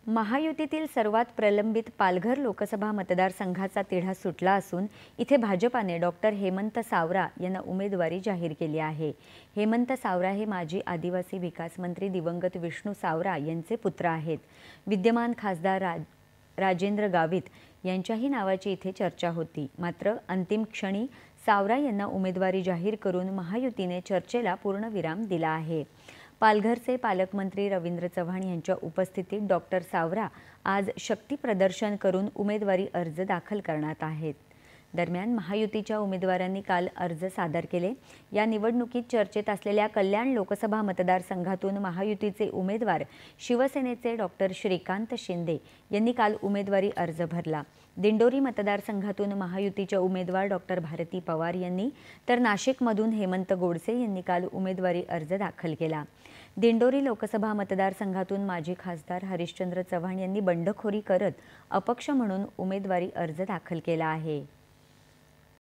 महायुतीतील सर्वात प्रलंबित पालघर लोकसभा मतदारसंघाचा तिढा सुटला असून इथे भाजपाने डॉक्टर हेमंत सावरा यांना उमेदवारी जाहीर केली आहे। हेमंत सावरा हे माजी आदिवासी विकास मंत्री दिवंगत विष्णू सावरा यांचे पुत्र आहेत। विद्यमान खासदार राजेंद्र गावित यांच्याही नावाची इथे चर्चा होती। मात्र अंतिम क्षणी सावरा यांना उमेदवारी जाहीर करून महायुतीने चर्चेला पूर्णविराम दिला आहे। पालघरचे पालकमंत्री रवींद्र चव्हाण यांच्या उपस्थितीत डॉक्टर सावरा आज शक्ती प्रदर्शन करून उमेदवारी अर्ज दाखल करणार आहेत। दरम्यान महायुतीच्या उमेदवारांनी काल अर्ज सादर केले। या निवडणुकीत चर्चेत असलेल्या कल्याण लोकसभा मतदारसंघातून महायुतीचे उमेदवार शिवसेनेचे डॉक्टर श्रीकांत शिंदे यांनी काल उमेदवारी अर्ज भरला। दिंडोरी मतदारसंघातून महायुतीच्या उमेदवार डॉक्टर भारती पवार यांनी तर नाशिकमधून हेमंत गोडसे यांनी काल उमेदवारी अर्ज दाखल केला। दिंडोरी लोकसभा मतदारसंघातून माजी खासदार हरिश्चंद्र चव्हाण यांनी बंडखोरी करत अपक्ष म्हणून उमेदवारी अर्ज दाखल केला आहे।